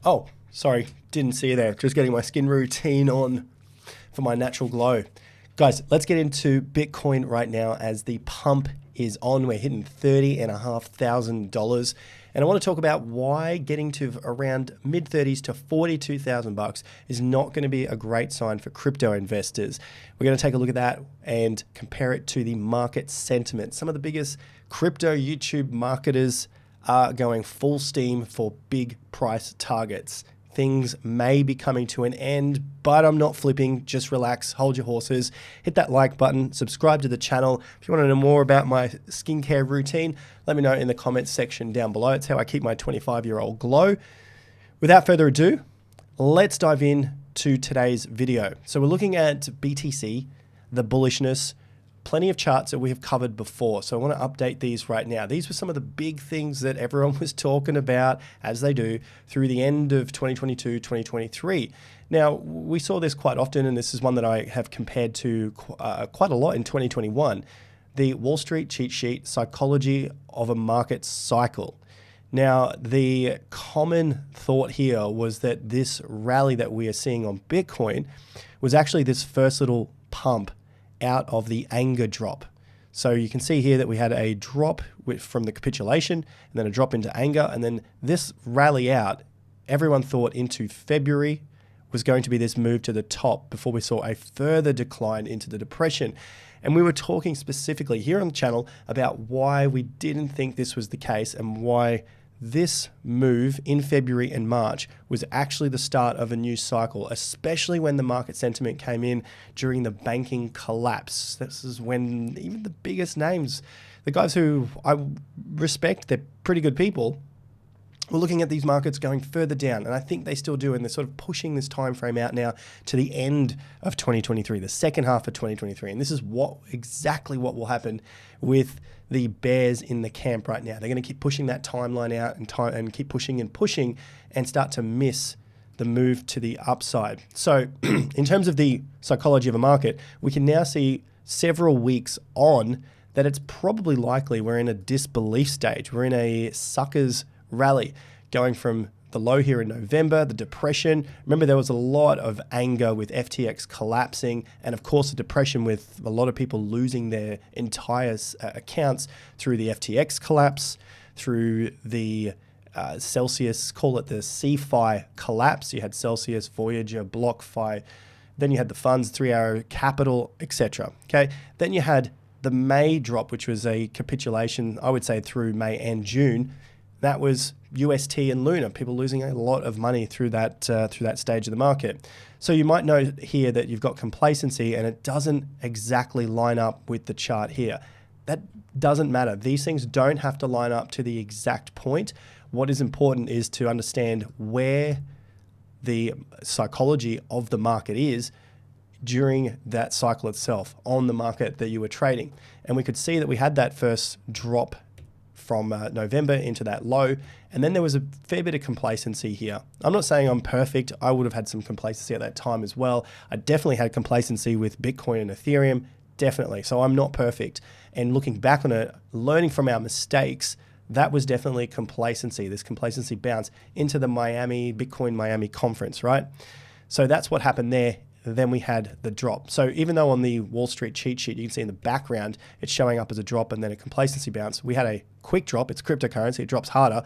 Oh, sorry, didn't see you there. Just getting my skin routine on for my natural glow. Guys, let's get into Bitcoin right now as the pump is on. We're hitting $30,500. And I want to talk about why getting to around mid 30s to 42,000 bucks is not going to be a great sign for crypto investors. We're going to take a look at that and compare it to the market sentiment. Some of the biggest crypto YouTube marketers are going full steam for big price targets. Things may be coming to an end, but I'm not flipping. Just relax, hold your horses, hit that like button, subscribe to the channel. If you want to know more about my skincare routine, let me know in the comments section down below. It's how I keep my 25-year-old glow. Without further ado, let's dive in to today's video. So we're looking at BTC, the bullishness, plenty of charts that we have covered before. So I want to update these right now. These were some of the big things that everyone was talking about, as they do, through the end of 2022, 2023. Now, we saw this quite often, and this is one that I have compared to quite a lot in 2021, the Wall Street cheat sheet, psychology of a market cycle. Now, the common thought here was that this rally that we are seeing on Bitcoin was actually this first little pump out of the anger drop. So you can see here that we had a drop from the capitulation and then a drop into anger. And then this rally out, everyone thought into February was going to be this move to the top before we saw a further decline into the depression. And we were talking specifically here on the channel about why we didn't think this was the case and why this move in February and March was actually the start of a new cycle, especially when the market sentiment came in during the banking collapse. This is when even the biggest names, the guys who I respect, they're pretty good people, we're looking at these markets going further down, and I think they still do, and they're sort of pushing this time frame out now to the end of 2023, the second half of 2023, and this is exactly what will happen with the bears in the camp right now. They're going to keep pushing that timeline out and keep pushing and start to miss the move to the upside. So in terms of the psychology of a market, we can now see several weeks on that it's probably likely we're in a disbelief stage. We're in a suckers rally going from the low here in November, the depression. Remember, there was a lot of anger with FTX collapsing, and of course, the depression with a lot of people losing their entire accounts through the FTX collapse, through the Celsius, call it the CFI collapse. You had Celsius, Voyager, BlockFi. Then you had the funds, 3 Arrow Capital, etc. Okay. Then you had the May drop, which was a capitulation, I would say, through May and June. That was USD and Luna, people losing a lot of money through that stage of the market. So you might know here that you've got complacency and it doesn't exactly line up with the chart here. That doesn't matter. These things don't have to line up to the exact point. What is important is to understand where the psychology of the market is during that cycle itself on the market that you were trading. And we could see that we had that first drop from November into that low. And then there was a fair bit of complacency here. I'm not saying I'm perfect. I would have had some complacency at that time as well. I definitely had complacency with Bitcoin and Ethereum, definitely. So I'm not perfect. And looking back on it, learning from our mistakes, that was definitely complacency, this complacency bounce into the Bitcoin Miami conference, right? So that's what happened there. Then we had the drop. So even though on the Wall Street cheat sheet, you can see in the background, it's showing up as a drop and then a complacency bounce. We had a quick drop. It's cryptocurrency. It drops harder.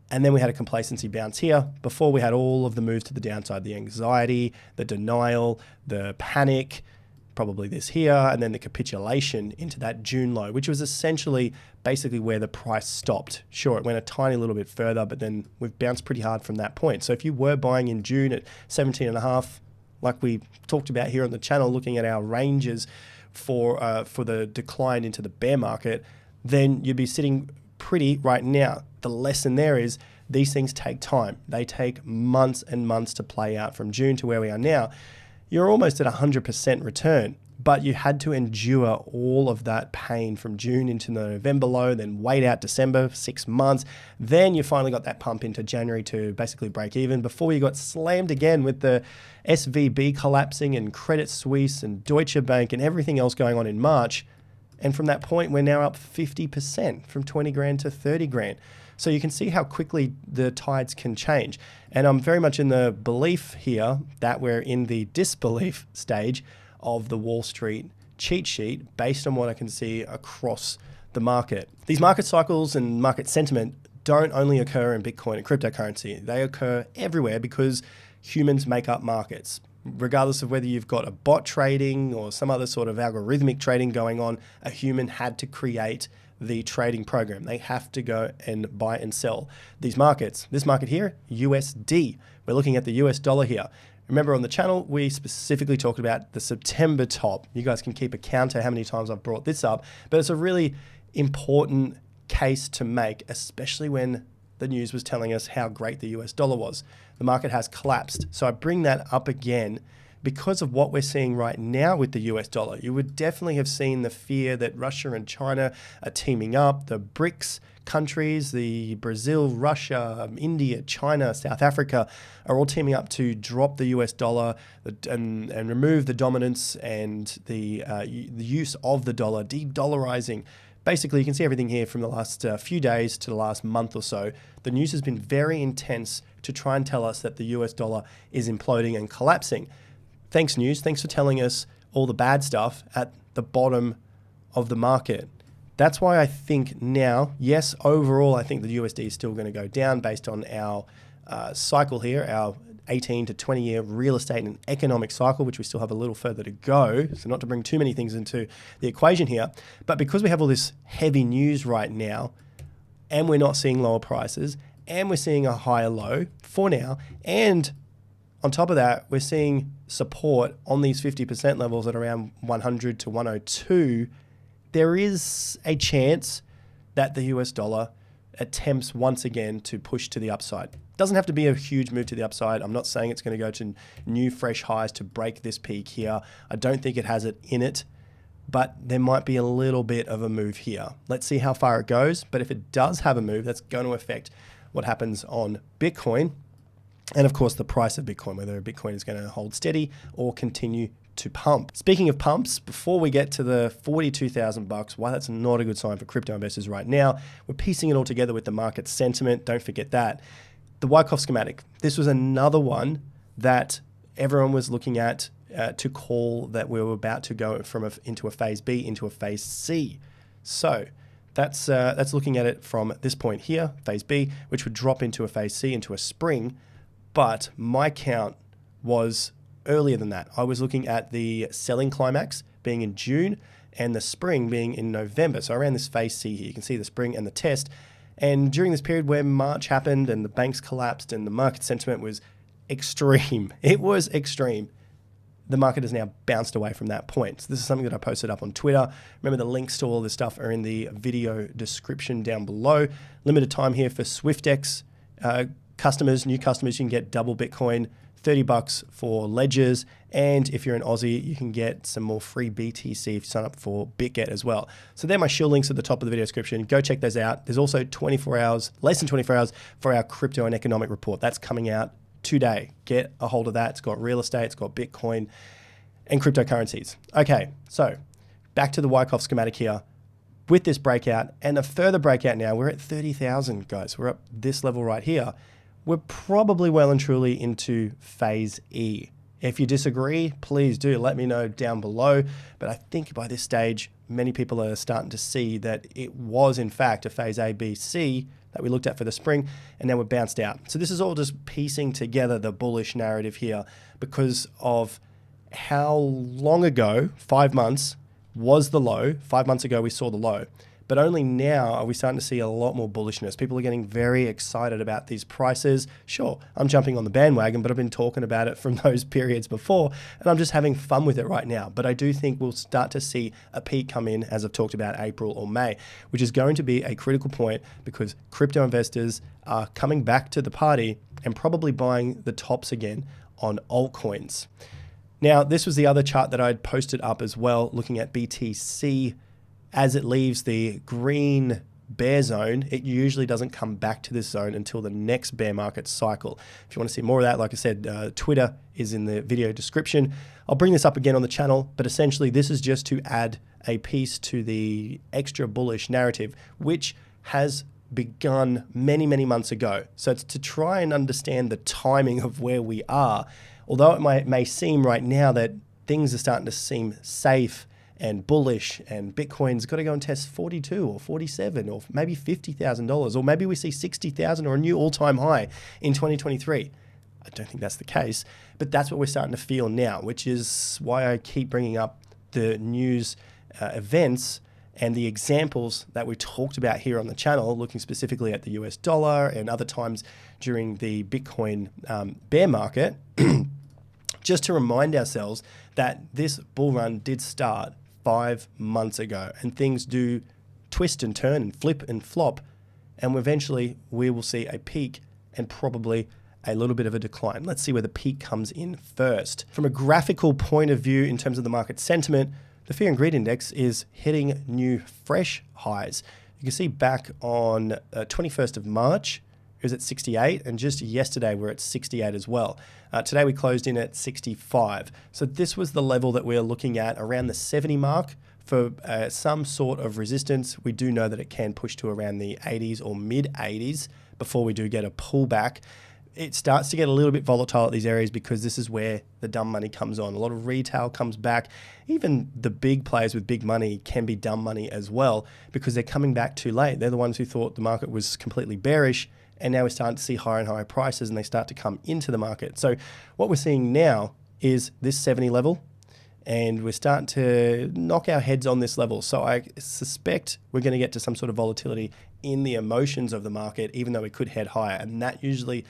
And then we had a complacency bounce here before we had all of the moves to the downside, the anxiety, the denial, the panic, probably this here, and then the capitulation into that June low, which was essentially basically where the price stopped. Sure, it went a tiny little bit further, but then we've bounced pretty hard from that point. So if you were buying in June at 17.5, like we talked about here on the channel, looking at our ranges for the decline into the bear market, then you'd be sitting pretty right now. The lesson there is these things take time. They take months and months to play out. From June to where we are now, you're almost at 100% return, but you had to endure all of that pain from June into the November low, then wait out December, 6 months. Then you finally got that pump into January to basically break even before you got slammed again with the SVB collapsing and Credit Suisse and Deutsche Bank and everything else going on in March. And from that point, we're now up 50% from 20 grand to 30 grand. So you can see how quickly the tides can change. And I'm very much in the belief here that we're in the disbelief stage of the Wall Street cheat sheet based on what I can see across the market. These market cycles and market sentiment don't only occur in Bitcoin and cryptocurrency. They occur everywhere because humans make up markets. Regardless of whether you've got a bot trading or some other sort of algorithmic trading going on, a human had to create the trading program. They have to go and buy and sell these markets. This market here, USD. We're looking at the US dollar here. Remember on the channel, we specifically talked about the September top. You guys can keep a count of how many times I've brought this up, but it's a really important case to make, especially when the news was telling us how great the US dollar was. The market has collapsed. So I bring that up again because of what we're seeing right now with the US dollar. You would definitely have seen the fear that Russia and China are teaming up. The BRICS countries, the Brazil, Russia, India, China, South Africa are all teaming up to drop the US dollar and remove the dominance and the use of the dollar, de-dollarizing. Basically, you can see everything here from the last few days to the last month or so. The news has been very intense to try and tell us that the US dollar is imploding and collapsing. Thanks, news. Thanks for telling us all the bad stuff at the bottom of the market. That's why I think now, yes, overall, I think the USD is still going to go down based on our cycle here, our 18 to 20 year real estate and economic cycle, which we still have a little further to go. So not to bring too many things into the equation here, but because we have all this heavy news right now and we're not seeing lower prices and we're seeing a higher low for now, and on top of that, we're seeing support on these 50% levels at around 100 to 102, there is a chance that the US dollar attempts once again to push to the upside. Doesn't have to be a huge move to the upside. I'm not saying it's going to go to new fresh highs to break this peak here. I don't think it has it in it, but there might be a little bit of a move here. Let's see how far it goes. But if it does have a move, that's going to affect what happens on Bitcoin. And of course, the price of Bitcoin, whether Bitcoin is going to hold steady or continue to pump. Speaking of pumps, before we get to the $42,000, why that's not a good sign for crypto investors right now, we're piecing it all together with the market sentiment. Don't forget that. The Wyckoff schematic. This was another one that everyone was looking at to call that we were about to go from into a phase B into a phase C. So that's looking at it from this point here, phase B, which would drop into a phase C, into a spring. But my count was earlier than that. I was looking at the selling climax being in June and the spring being in November. So around this phase C here, you can see the spring and the test. And during this period where March happened and the banks collapsed and the market sentiment was extreme, it was extreme, the market has now bounced away from that point. So this is something that I posted up on Twitter. Remember, the links to all this stuff are in the video description down below. Limited time here for SwiftX customers, new customers, you can get double Bitcoin, $30 for ledgers, and if you're an Aussie, you can get some more free BTC if you sign up for BitGet as well. So they're my shield links at the top of the video description. Go check those out. There's also 24 hours, less than 24 hours for our crypto and economic report. That's coming out today. Get a hold of that. It's got real estate, it's got Bitcoin and cryptocurrencies. Okay, so back to the Wyckoff schematic here. With this breakout and a further breakout now, we're at 30,000, guys. We're up this level right here. We're probably well and truly into phase E. If you disagree, please do let me know down below. But I think by this stage, many people are starting to see that it was in fact a phase A, B, C that we looked at for the spring, and now we're bounced out. So this is all just piecing together the bullish narrative here because of how long ago, 5 months, was the low. 5 months ago, we saw the low. But only now are we starting to see a lot more bullishness. People are getting very excited about these prices. Sure, I'm jumping on the bandwagon, but I've been talking about it from those periods before, and I'm just having fun with it right now. But I do think we'll start to see a peak come in, as I've talked about, April or May, which is going to be a critical point because crypto investors are coming back to the party and probably buying the tops again on altcoins. Now, this was the other chart that I'd posted up as well, looking at BTC. As it leaves the green bear zone, it usually doesn't come back to this zone until the next bear market cycle. If you want to see more of that, like I said, Twitter is in the video description. I'll bring this up again on the channel, but essentially this is just to add a piece to the extra bullish narrative, which has begun many, many months ago. So it's to try and understand the timing of where we are. Although it may seem right now that things are starting to seem safe and bullish, and Bitcoin's got to go and test 42 or 47 or maybe $50,000, or maybe we see 60,000 or a new all-time high in 2023. I don't think that's the case, but that's what we're starting to feel now, which is why I keep bringing up the news events and the examples that we talked about here on the channel, looking specifically at the US dollar and other times during the Bitcoin bear market, just to remind ourselves that this bull run did start 5 months ago, and things do twist and turn and flip and flop, and eventually we will see a peak and probably a little bit of a decline. Let's see where the peak comes in first. From a graphical point of view, in terms of the market sentiment, the fear and greed index is hitting new fresh highs. You can see back on 21st of March, it was at 68, and just yesterday we're at 68 as well. Today we closed in at 65. So this was the level that we're looking at around the 70 mark for some sort of resistance. We do know that it can push to around the 80s or mid 80s before we do get a pullback. It starts to get a little bit volatile at these areas because this is where the dumb money comes on. A lot of retail comes back. Even the big players with big money can be dumb money as well because they're coming back too late. They're the ones who thought the market was completely bearish, and now we're starting to see higher and higher prices, and they start to come into the market. So what we're seeing now is this 70 level, and we're starting to knock our heads on this level. So I suspect we're going to get to some sort of volatility in the emotions of the market, even though we could head higher. And that usually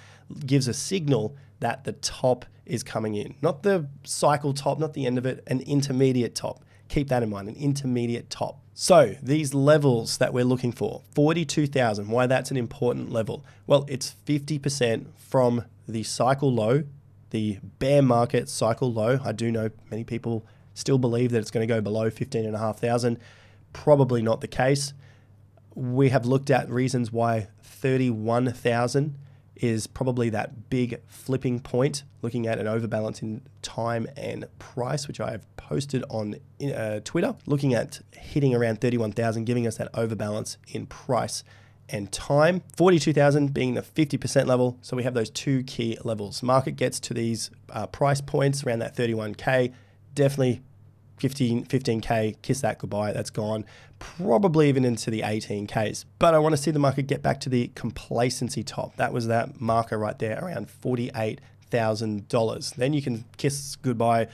gives a signal that the top is coming in. Not the cycle top, not the end of it, an intermediate top. Keep that in mind, an intermediate top. So these levels that we're looking for, 42,000, why that's an important level? Well, it's 50% from the cycle low, the bear market cycle low. I do know many people still believe that it's going to go below 15,500. Probably not the case. We have looked at reasons why 31,000 is probably that big flipping point, looking at an overbalance in time and price, which I have posted on Twitter, looking at hitting around 31,000, giving us that overbalance in price and time. 42,000 being the 50% level. So we have those two key levels. Market gets to these price points around that 31K, definitely 15K, kiss that goodbye, that's gone. Probably even into the 18Ks. But I want to see the market get back to the complacency top. That was that marker right there, around $48,000. Then you can kiss goodbye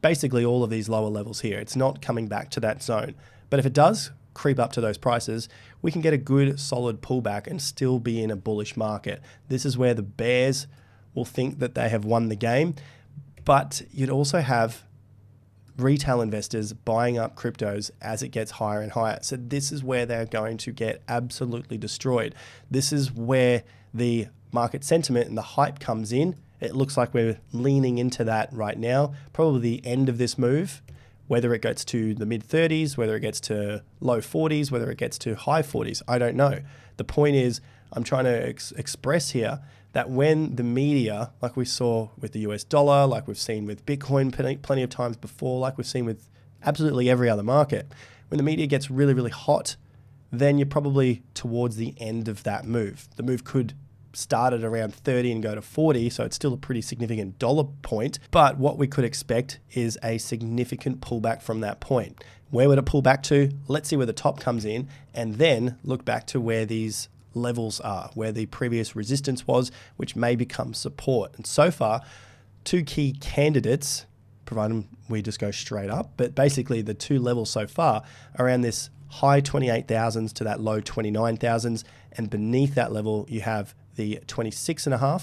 basically all of these lower levels here. It's not coming back to that zone. But if it does creep up to those prices, we can get a good solid pullback and still be in a bullish market. This is where the bears will think that they have won the game. But you'd also have retail investors buying up cryptos as it gets higher and higher. So this is where they're going to get absolutely destroyed. This is where the market sentiment and the hype comes in. It looks like we're leaning into that right now. Probably the end of this move, whether it gets to the mid 30s, whether it gets to low 40s, whether it gets to high 40s, I don't know. The point is, I'm trying to express here that when the media, like we saw with the US dollar, like we've seen with Bitcoin plenty of times before, like we've seen with absolutely every other market, when the media gets really, really hot, then you're probably towards the end of that move. The move could start at around 30 and go to 40, so it's still a pretty significant dollar point. But what we could expect is a significant pullback from that point. Where would it pull back to? Let's see where the top comes in, and then look back to where these levels are, where the previous resistance was, which may become support. And so far, two key candidates, provided we just go straight up, but basically the two levels so far around this high 28,000s to that low 29,000s, and beneath that level you have the 26.5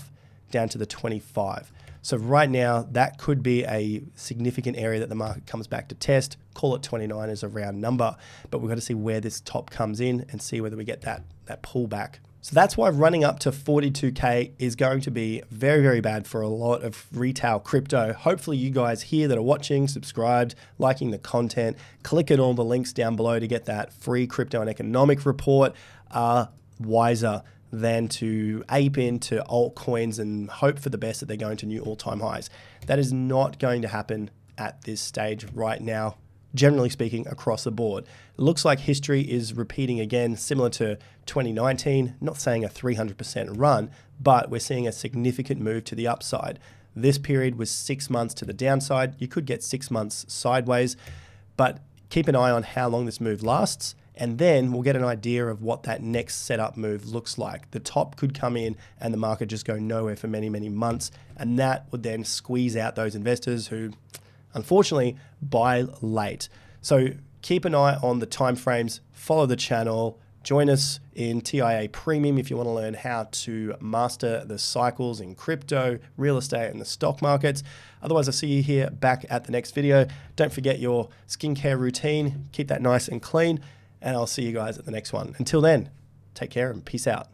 down to the 25. So right now that could be a significant area that the market comes back to test. Call it 29 as a round number, but we've got to see where this top comes in and see whether we get that pullback. So that's why running up to 42K is going to be very, very bad for a lot of retail crypto. Hopefully you guys here that are watching, subscribed, liking the content, clicking all the links down below to get that free crypto and economic report are wiser than to ape into altcoins and hope for the best that they're going to new all-time highs. That is not going to happen at this stage right now. generally speaking, across the board. It looks like history is repeating again, similar to 2019, not saying a 300% run, but we're seeing a significant move to the upside. This period was 6 months to the downside. You could get 6 months sideways, but keep an eye on how long this move lasts, and then we'll get an idea of what that next setup move looks like. The top could come in and the market just go nowhere for many, many months, and that would then squeeze out those investors who, unfortunately, buy late. So keep an eye on the timeframes, follow the channel, join us in TIA Premium if you want to learn how to master the cycles in crypto, real estate, and the stock markets. Otherwise, I'll see you here back at the next video. Don't forget your skincare routine. Keep that nice and clean, and I'll see you guys at the next one. Until then, take care and peace out.